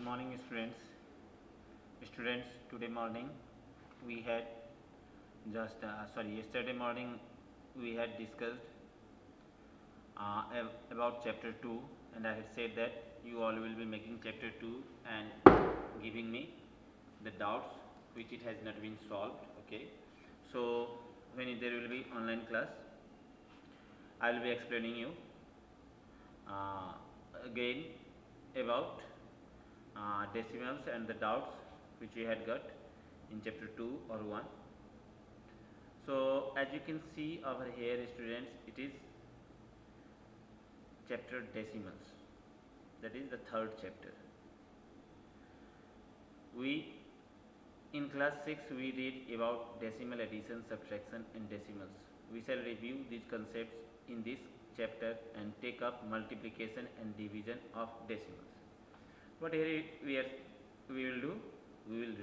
morning, students. Today morning we had yesterday morning we had discussed about chapter 2, and I had said that you all will be making chapter 2 and giving me the doubts which it has not been solved. Okay, so when there will be online class, I will be explaining you uh, again about decimals and the doubts which we had got in chapter 2 or 1. So as you can see over here, students, it is chapter decimals, that is the third chapter. We in class 6 we read about decimal addition, subtraction and decimals. We shall review these concepts in this chapter and take up multiplication and division of decimals. What here we will do, we will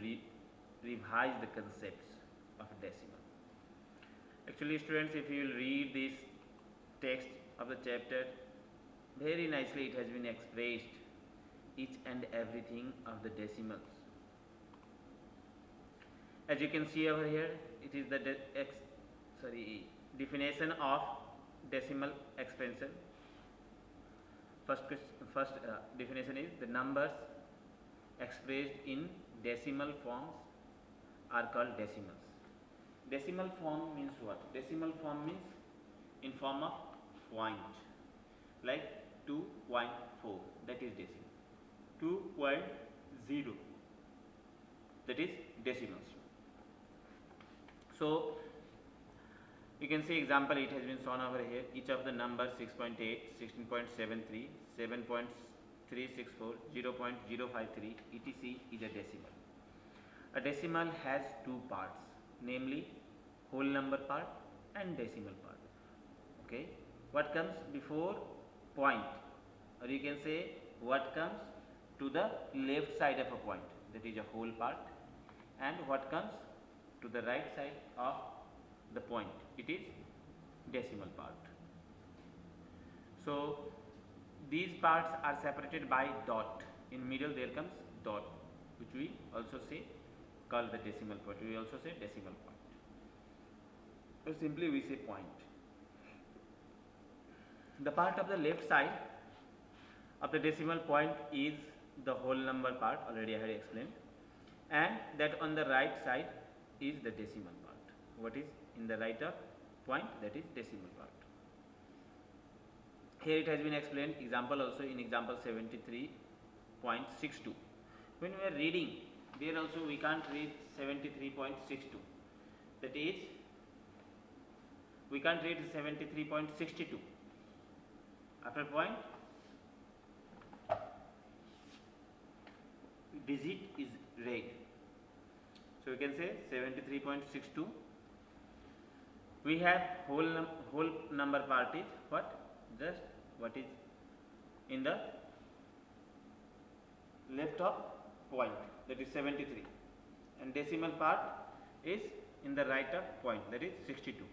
revise the concepts of decimal. Actually, students, if you will read this text of the chapter, very nicely it has been expressed each and everything of the decimals. As you can see over here, it is the definition of decimal expansion. First definition is the numbers expressed in decimal forms are called decimals. Decimal form means what? Decimal form means in form of point, like 2.4, that is decimal. 2.0, that is decimals. So you can see example, it has been shown over here. Each of the numbers 6.8, 16.73, 7.364, 0.053 etc. is a decimal. A decimal has two parts, namely whole number part and decimal part. Okay, what comes before point, or you can say what comes to the left side of a point, that is a whole part, and what comes to the right side of the point, it is decimal part. So these parts are separated by dot. In middle there comes dot, which we also say call the decimal point. We also say decimal point, or simply we say point. The part of the left side of the decimal point is the whole number part, already I had explained, and that on the right side is the decimal part. What is in the right of point, that is decimal part. Here it has been explained, example also, in example 73.62. When we are reading, there also we can't read 73.62, that is we can't read 73.62. After point, digit is read. So we can say 73.62. We have whole number part is what? Just what is in the left of point, that is 73, and decimal part is in the right of point, that is 62.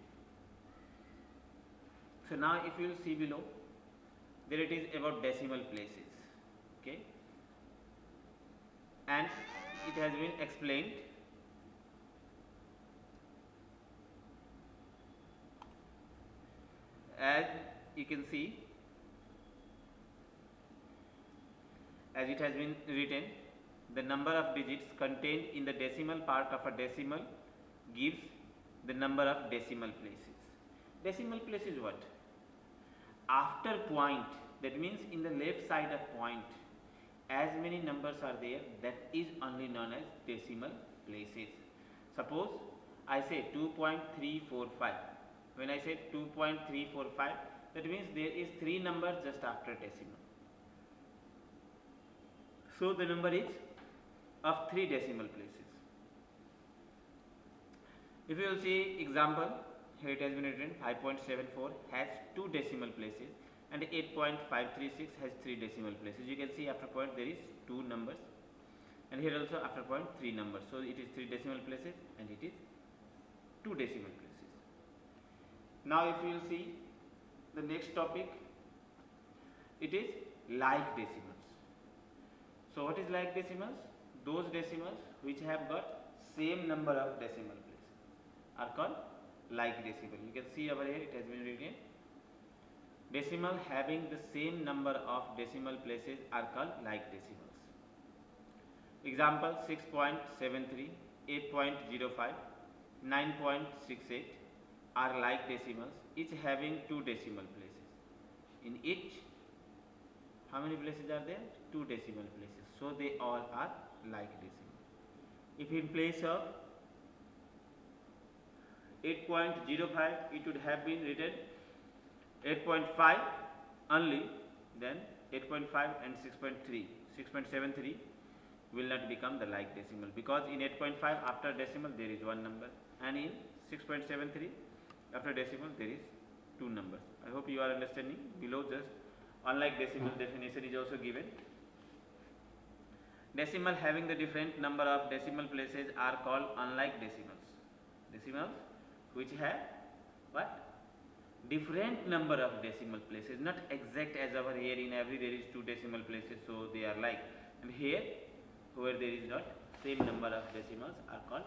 So now if you will see below, there it is about decimal places. Okay, and it has been explained as you can see, as it has been written, the number of digits contained in the decimal part of a decimal gives the number of decimal places. Decimal place is what? After point, that means in the left side of point, as many numbers are there, that is only known as decimal places. Suppose I say 2.345. When I say 2.345, that means there is 3 numbers just after decimal. So the number is of 3 decimal places. If you will see example, here it has been written 5.74 has 2 decimal places and 8.536 has 3 decimal places. You can see after point there is 2 numbers, and here also after point 3 numbers. So it is 3 decimal places and it is 2 decimal places. Now if you will see the next topic, it is like decimals. So what is like decimals? Those decimals which have got same number of decimal places are called like decimal. You can see over here it has been written, decimal having the same number of decimal places are called like decimals. Example 6.73, 8.05, 9.68 are like decimals, each having two decimal places. In each, how many places are there? Two decimal places. So they all are like decimal. If in place of 8.05 it would have been written 8.5 only, then 8.5 and 6.3, 6.73 will not become the like decimal, because in 8.5 after decimal there is one number, and in 6.73 after decimal there is two numbers. I hope you are understanding. Below just unlike decimal definition is also given. Decimal having the different number of decimal places are called unlike decimals. Decimals which have what? Different number of decimal places, not exact as over here. In every there is two decimal places, so they are like. And here, where there is not same number of decimals are called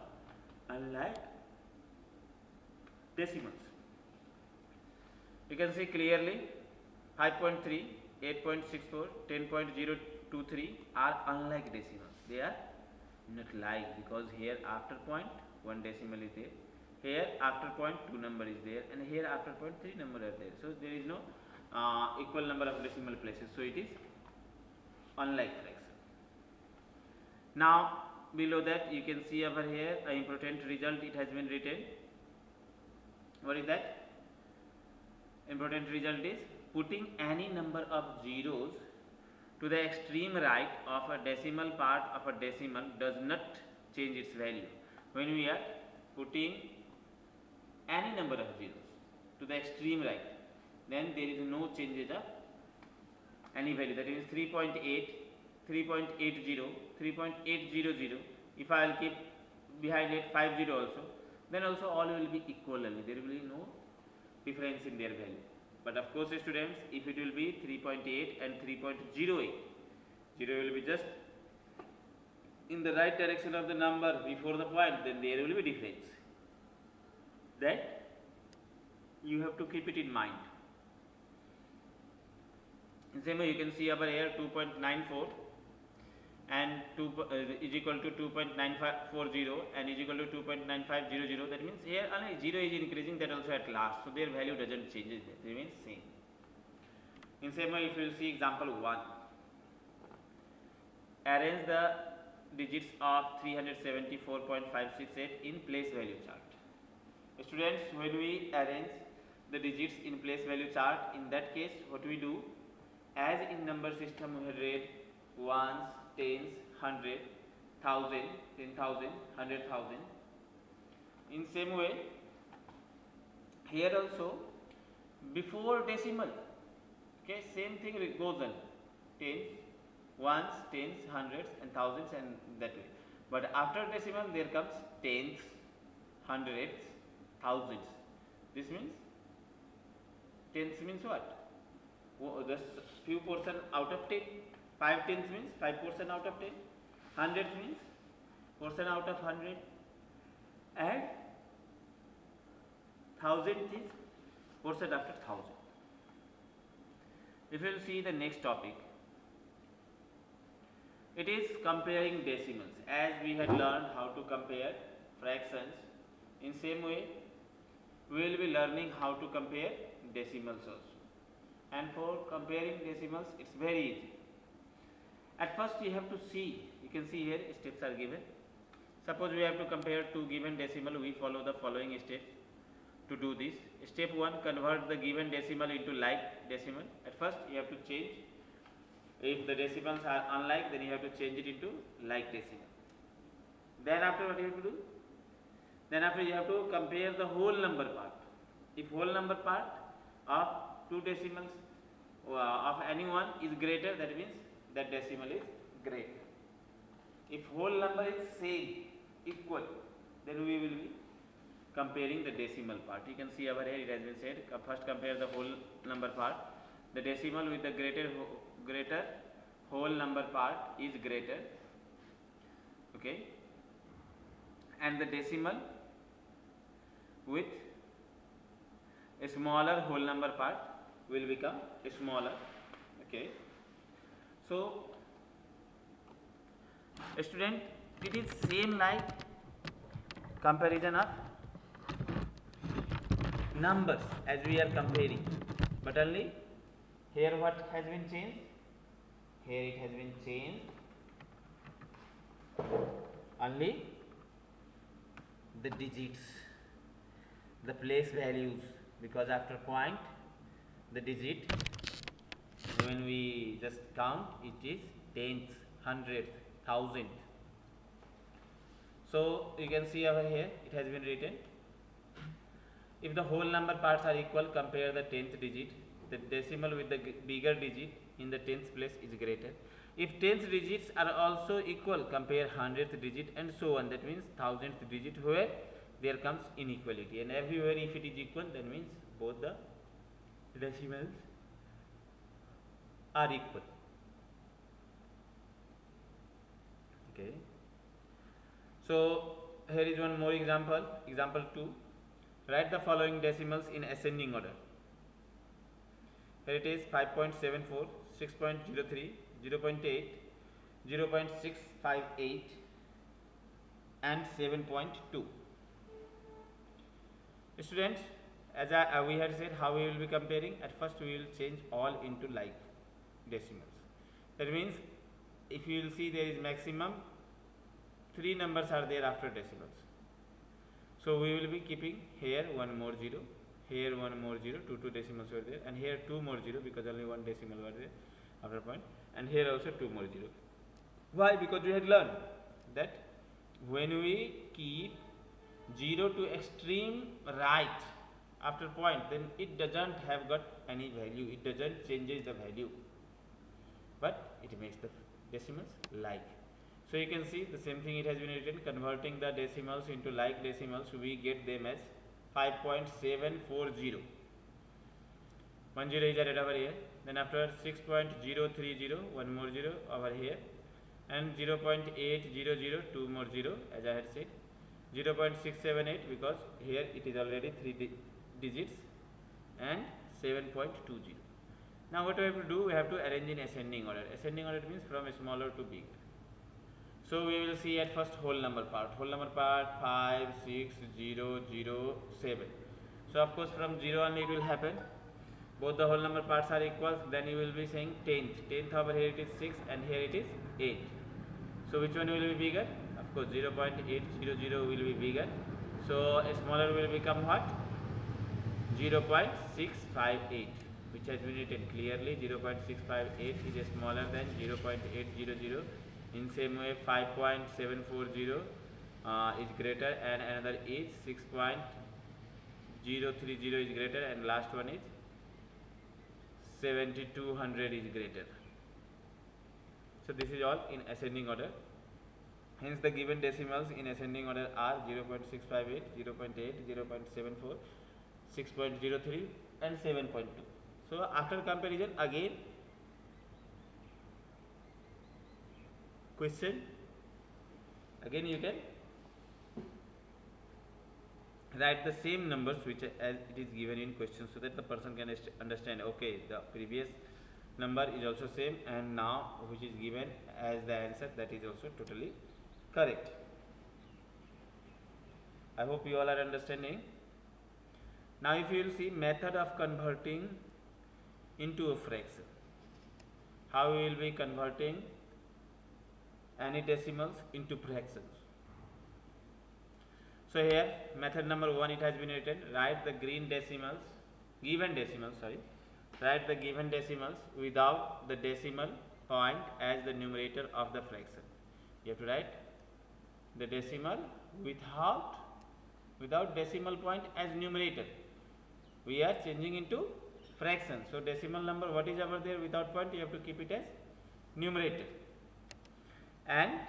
unlike decimals. You can see clearly 5.3, 8.64, 10.023 are unlike decimals. They are not like, because here after point one decimal is there, here after point two number is there, and here after point three number are there. So there is no equal number of decimal places. So it is unlike fraction. Now below that you can see over here an important result. It has been written. What is that? Important result is putting any number of zeros to the extreme right of a decimal part of a decimal does not change its value. When we are putting any number of zeros to the extreme right, then there is no changes of any value. That is 3.8, 3.80, 3.800. If I will keep behind it 50 also, then also all will be equal only. There will be no difference in their value. But of course students, if it will be 3.8 and 3.08, 0 will be just in the right direction of the number before the point, then there will be difference. That you have to keep it in mind. In same way you can see over here 2.94 and 2 is equal to 2.9540 and is equal to 2.9500. That means here only 0 is increasing, that also at last, so their value doesn't change, it remains same. In same way, if you will see example 1, arrange the digits of 374.568 in place value chart. Students, when we arrange the digits in place value chart, in that case what we do, as in number system we have read ones, tens, 100, 1000, 10,000, 100,000. In same way, here also before decimal, okay, same thing goes on, tens, ones, tens, hundreds and thousands, and that way. But after decimal there comes tens, hundreds, thousands. This means tens means what? Just few portion out of 10. 5 tens means 5% out of 10. Hundreds means portion out of 100, and thousand is portion after 1000. If you will see the next topic, it is comparing decimals. As we had learned how to compare fractions, in same way we will be learning how to compare decimals also. And for comparing decimals, it's very easy. At first you have to see, you can see here steps are given. Suppose we have to compare two given decimal, we follow the following steps to do this. Step 1, convert the given decimal into like decimal. At first you have to change, if the decimals are unlike, then you have to change it into like decimal. Then after what you have to do? Then after you have to compare the whole number part. If whole number part of two decimals of any one is greater, that means that decimal is greater. If whole number is same, equal, then we will be comparing the decimal part. You can see over here it has been said, first compare the whole number part, the decimal with the greater whole number part is greater, okay, and the decimal with a smaller whole number part will become smaller, okay. So student, it is same like comparison of numbers as we are comparing, but only here what has been changed, here it has been changed only the digits, the place values, because after point the digit when we just count it is tenth, hundredth, thousandth. So you can see over here it has been written, if the whole number parts are equal, compare the 10th digit, the decimal with the bigger digit in the 10th place is greater. If 10th digits are also equal, compare 100th digit and so on. That means 1000th digit where there comes inequality, and everywhere if it is equal, that means both the decimals are equal. Okay. So here is one more example, example 2. Write the following decimals in ascending order. Here it is 5.74, 6.03, 0.8, 0.658 and 7.2. Students, as we had said, how we will be comparing? At first we will change all into like decimals. That means if you will see, there is maximum 3 numbers are there after decimals. So we will be keeping here one more 0, here one more 0, two decimals were there, and here 2 more 0 because only one decimal were there after point, and here also 2 more 0. Why? Because we had learned that when we keep 0 to extreme right after point, then it doesn't have got any value, it doesn't changes the value, but it makes the decimals like. So you can see the same thing it has been written, converting the decimals into like decimals, we get them as 5.740. 1 0 is added over here, then after 6.030, one more 0 over here, and 0.800, 2 more 0 as I had said, 0.678 because here it is already 3 digits, and 7.20. Now what we have to do, we have to arrange in ascending order. Ascending order means from smaller to big. So we will see at first whole number part. Whole number part 5, 6, 0, 0, 7. So of course from 0 only it will happen. Both the whole number parts are equal. Then you will be saying 10th. 10th over here it is 6 and here it is 8. So which one will be bigger? Of course 0.800 will be bigger. So a smaller will become what? 0.658, which has been written clearly. 0.658 is smaller than 0.800. In same way 5.740 is greater, and another is 6.030 is greater, and last one is 7200 is greater. So this is all in ascending order. Hence the given decimals in ascending order are 0.658, 0.8, 0.74, 6.03 and 7.2. So after comparison, again question, again you can write the same numbers which as it is given in question, so that the person can understand, okay, the previous number is also same, and now which is given as the answer, that is also totally correct. I hope you all are understanding. Now if you will see method of converting into a fraction, how we will be converting any decimals into fractions. So here method number 1, it has been written, write the given decimals write the given decimals without the decimal point as the numerator of the fraction. You have to write the decimal without decimal point as numerator. We are changing into fraction, so decimal number what is over there without point, you have to keep it as numerator, and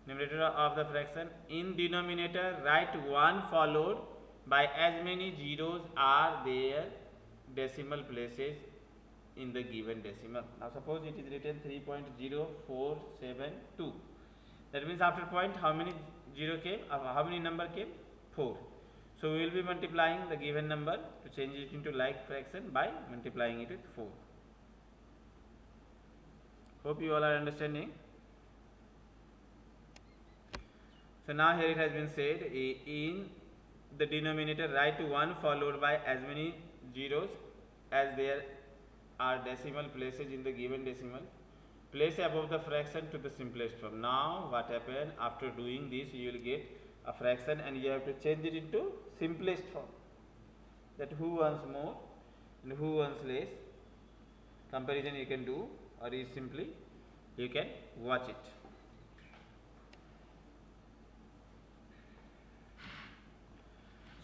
numerator of the fraction. In denominator, write 1 followed by as many zeros are there decimal places in the given decimal. Now suppose it is written 3.0472. That means after point how many 0 came, how many number came? 4. So we will be multiplying the given number to change it into like fraction by multiplying it with 4. Hope you all are understanding. So now here it has been said, in the denominator write 1 followed by as many zeros as there are decimal places in the given decimal. Place above the fraction to the simplest form. Now what happened, after doing this you will get a fraction and you have to change it into simplest form. That who wants more and who wants less, comparison you can do, or is simply you can watch it.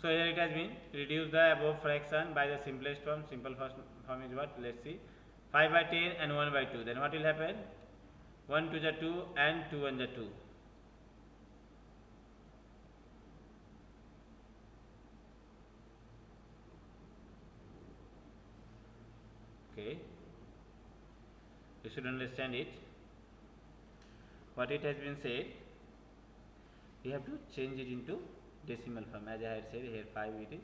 So here it has been, reduce the above fraction by the simplest form. Simple first form is what? Let's see. 5 by 10 and 1 by 2. Then what will happen? 1 to the 2 and 2 1 the 2. Okay. You should understand it. What it has been said, we have to change it into decimal form. As I had said, here 5 it is.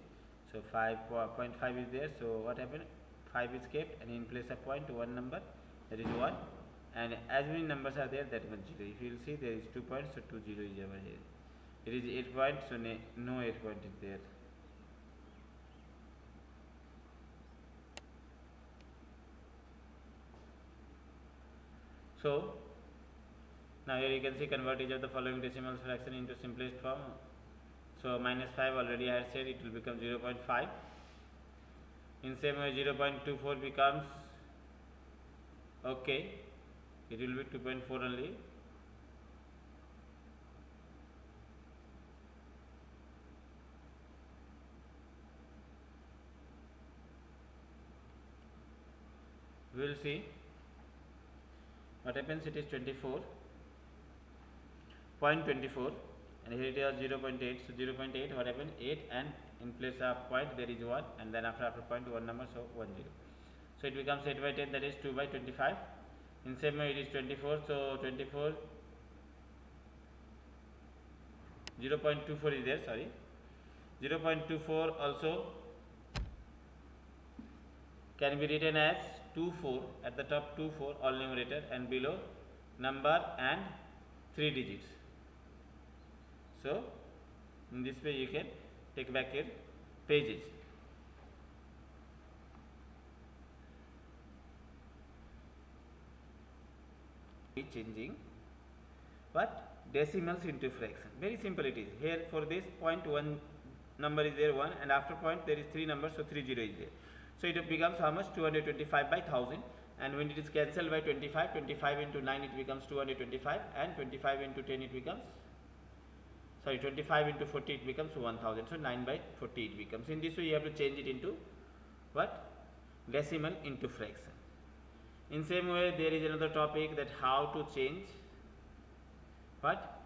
So 5.5 is there. So what happened? 5 is kept, and in place of point, one number, that is 1, and as many numbers are there, that one 0. If you will see, there is 2 points, so 2 0 is over here. It is 8 points, so no 8 point is there. So now here you can see convert each of the following decimal fraction into simplest form. So minus 5 already I had said, it will become 0.5. In same way 0.24 becomes okay, it will be 2.4 only. We will see what happens. It is 24.24 and here it is 0.8. So 0.8, what happened? 8, and in place of point there is 1, and then after point one number, so 10. So it becomes 8 by 10, that is 2 by 25. In same way it is 24, so 24 0.24 is there, sorry. 0.24 also can be written as 24 at the top, 24 all numerator, and below number and 3 digits. So in this way you can take back your pages. Changing what? Decimals into fraction. Very simple it is. Here for this point, one number is there 1, and after point there is 3 numbers, so 30 is there. So it becomes how much? 225 by 1000, and when it is cancelled by 25, 25 into 9 it becomes 225, and 25 into 10 it becomes, sorry, 25 into 40 it becomes 1000. So 9 by 40 it becomes. In this way you have to change it into what? Decimal into fraction. In same way there is another topic, that how to change what?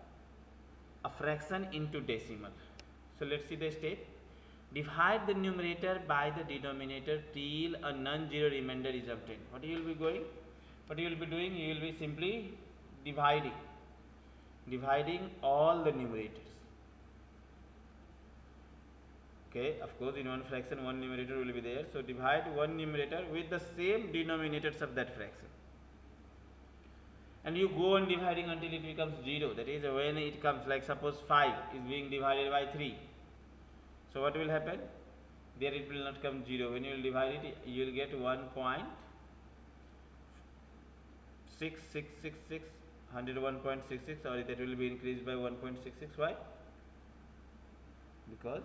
A fraction into decimal. So let's see the step. Divide the numerator by the denominator till a non-zero remainder is obtained. What you will be doing? You will be simply dividing all the numerators. Okay, of course in one fraction one numerator will be there, so divide one numerator with the same denominators of that fraction, and you go on dividing until it becomes 0. That is when it comes, like suppose 5 is being divided by 3, so what will happen? There it will not come 0. When you will divide it, you will get 1.6666, 101.66, or that will be increased by 1.66. Why? Because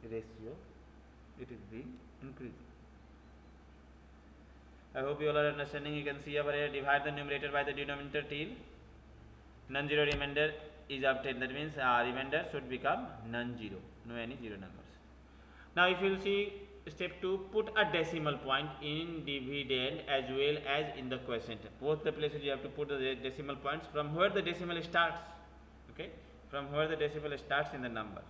ratio it is being increasing. I hope you all are understanding. You can see over here, divide the numerator by the denominator till non-zero remainder is obtained. That means remainder should become non-zero, no any zero numbers. Now if you will see step 2, put a decimal point in dividend as well as in the quotient. Both the places you have to put the decimal points from where the decimal starts. Okay, from where the decimal starts in the number.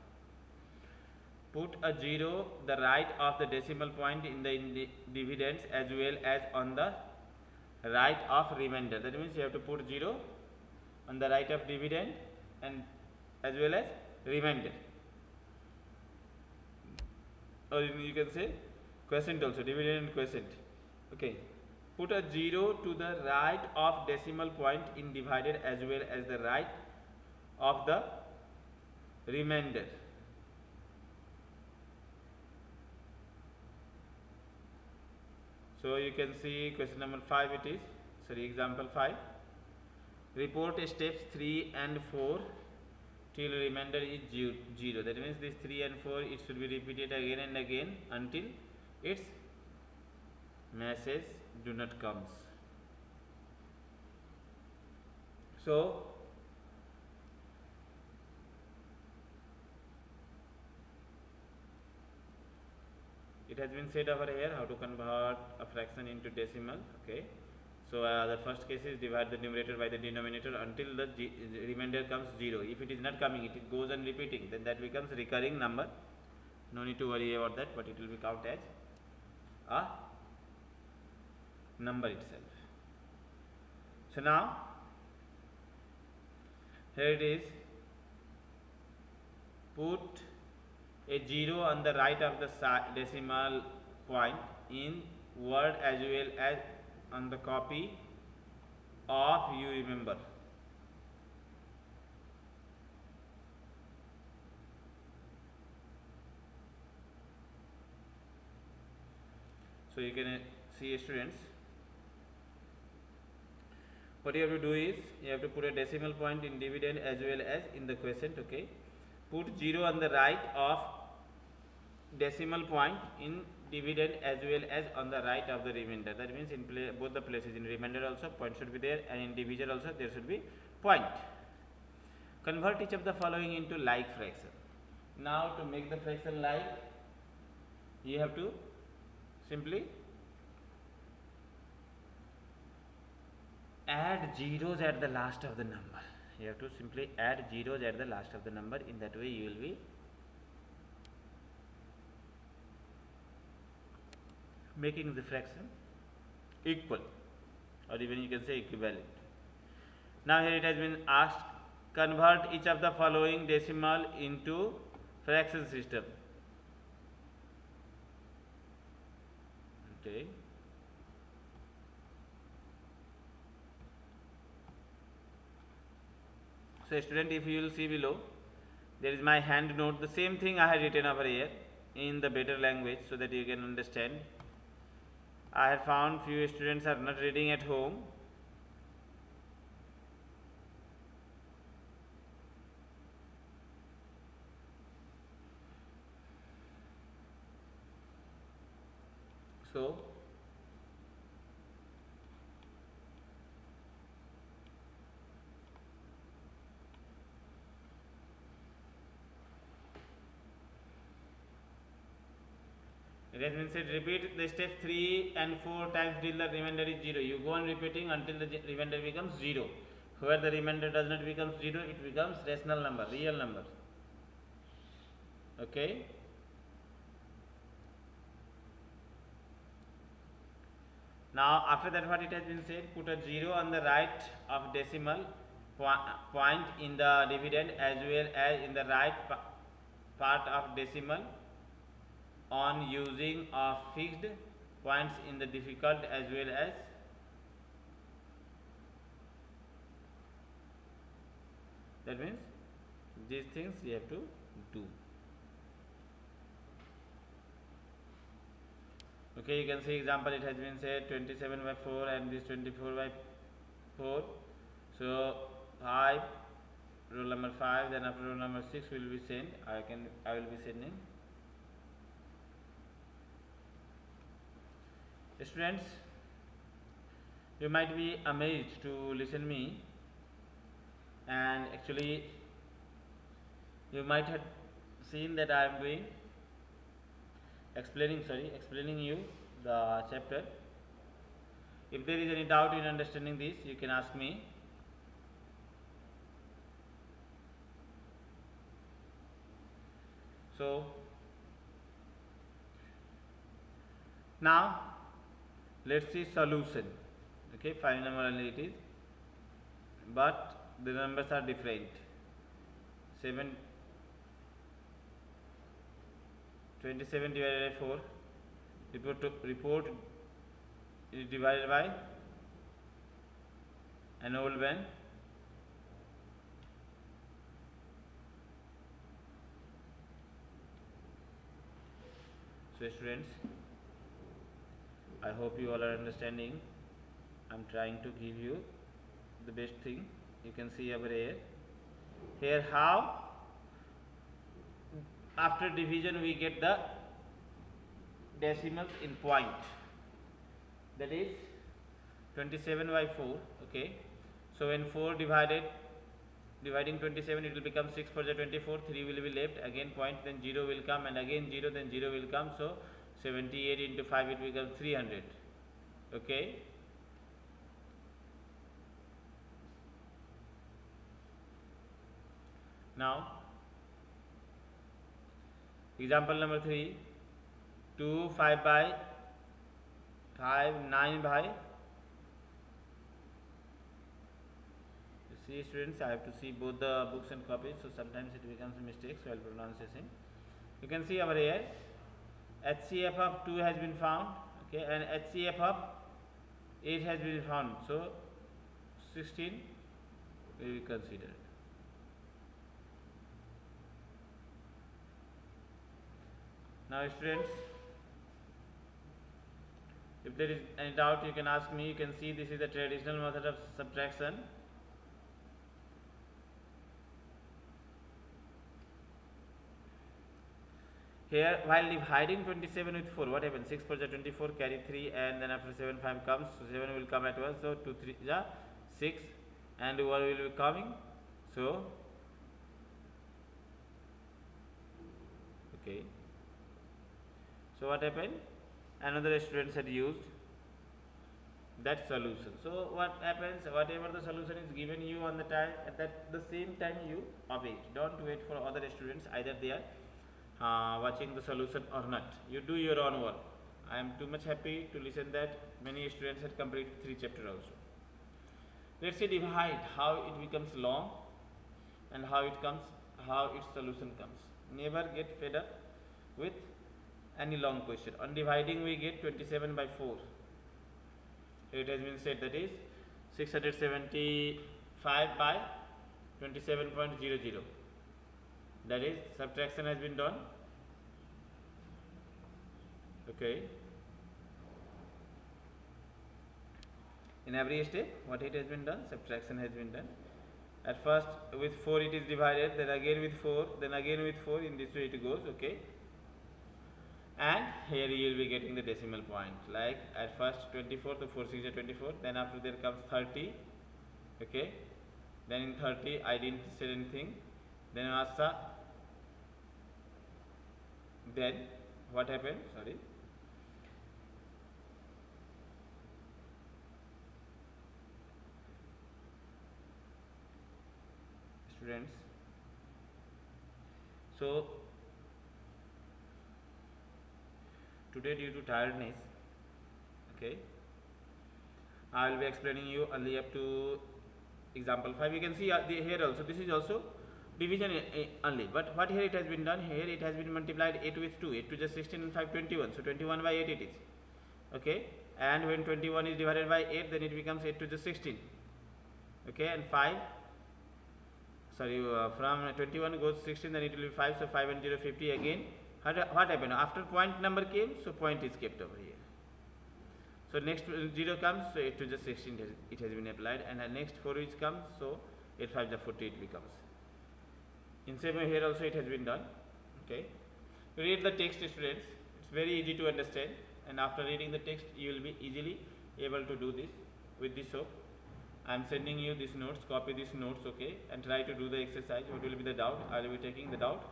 put a 0 the right of the decimal point in the dividends as well as on the right of remainder. That means you have to put 0 on the right of dividend and as well as remainder, or you can say quotient also, dividend and quotient. Okay, put a 0 to the right of decimal point in divided as well as the right of the remainder. So you can see question number 5 it is, sorry, example 5. Report steps 3 and 4 till remainder is 0. That means this 3 and 4 it should be repeated again and again until its message do not comes. So it has been said over here how to convert a fraction into decimal. Okay, so the first case is divide the numerator by the denominator until the remainder comes 0. If it is not coming, it goes on repeating, then that becomes recurring number. No need to worry about that, but it will be counted as a number itself. So now here it is, put a 0 on the right of the decimal point in word as well as on the copy of you remember. So you can see, students, what you have to do is you have to put a decimal point in dividend as well as in the quotient. Okay, put 0 on the right of decimal point in dividend as well as on the right of the remainder. That means in both the places, in remainder also point should be there and in divisor also there should be point. Convert each of the following into like fraction. Now to make the fraction like, you have to simply add zeros at the last of the number. You have to simply add zeros at the last of the number. In that way you will be making the fraction equal, or even you can say equivalent. Now here it has been asked, convert each of the following decimal into fraction system. Okay, so student, if you will see below, there is my hand note. The same thing I have written over here in the better language so that you can understand. I have found few students are not reading at home. So it has been said, repeat the step 3 and 4 times till the remainder is 0. You go on repeating until the remainder becomes 0. Where the remainder does not become 0, it becomes rational number, real number. Okay. Now after that, what it has been said, put a 0 on the right of decimal point in the dividend as well as in the right part of decimal on using of fixed points in the difficult as well as that means these things you have to do. Okay, you can see example, it has been said 27 by 4 and this 24 by 4. So 5, roll number 5, then after roll number 6 will be sent. I will be sending. Students, you might be amazed to listen me, and actually you might have seen that I am doing explaining you the chapter. If there is any doubt in understanding this, you can ask me. So Now let's see solution. Okay, 5 number only it is, but the numbers are different. 7 27 divided by 4, report is divided by an old man. So students, I hope you all are understanding. I am trying to give you the best thing. You can see over here how after division we get the decimals in point, that is 27 by 4. Okay, so when 4 dividing 27, it will become 6 for the 24, 3 will be left, again point, then 0 will come, and again 0, then 0 will come. So 78 into 5, it becomes 300. Okay, now example number 3, 2, 5 by 5, 9 by. See students, I have to see both the books and copies, so sometimes it becomes mistakes while pronunciation. You can see over here HCF of 2 has been found, okay, and HCF of 8 has been found, so 16 will be considered. Now students, if there is any doubt, you can ask me. You can see this is the traditional method of subtraction. Here, while dividing 27 with 4, what happens? 6 for the 24, carry 3, and then after 7, 5 comes, so 7 will come at once, so 2, 3 is 6, and 1 will be coming, so, okay. So what happened? Another students had used that solution. So what happens? Whatever the solution is given you on the time, at the same time you await. Don't wait for other students, either they are watching the solution or not. You do your own work. I am too much happy to listen that many students had completed 3 chapters also. Let's see divide, how it becomes long and how its solution comes. Never get fed up with any long question. On dividing we get 27 by 4. It has been said, that is 675 by 27.00. That is subtraction has been done. Okay. In every step, what it has been done? Subtraction has been done. At first with 4 it is divided, then again with 4, then again with 4. In this way it goes. Okay. And here you will be getting the decimal point, like at first 24, so 4 6 is 24, then after there comes 30. Okay, then in 30 I didn't say anything, then Asa, then what happened? Sorry, students, so today due to tiredness, okay, I will be explaining you only up to example 5. You can see here also, this is also division only, but what here it has been done, here it has been multiplied 8 with 2, 8 to just 16 and 5 21, so 21 by 8 it is. Okay, and when 21 is divided by 8, then it becomes 8 to the 16. Okay, and 5, sorry, from 21 goes 16, then it will be 5, so 5 and 0 50 again. What happened? After point number came, so point is kept over here. So next 0 comes, so 8 to the 16 it has been applied, and next 4 which comes, so 8 5 the 40 it becomes. In same way here also it has been done. Okay, read the text students, it's very easy to understand, and after reading the text you will be easily able to do this. With this hope, I am sending you these notes, copy these notes, okay, and try to do the exercise. What will be the doubt? I will be taking the doubt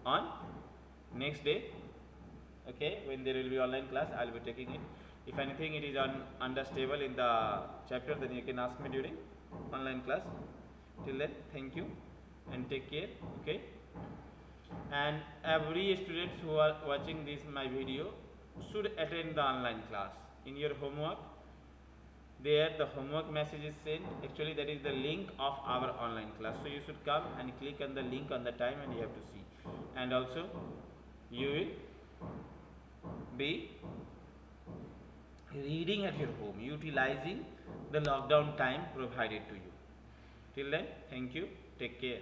on next day. Okay, when there will be online class, I will be taking it. If anything it is understable in the chapter, then you can ask me during online class. Till then, thank you and take care. Okay, and every students who are watching this my video, should attend the online class. In your homework, there the homework message is sent. Actually, that is the link of our online class. So you should come and click on the link on the time, and you have to see. And also, you will be reading at your home, utilizing the lockdown time provided to you. Till then, thank you. Take care.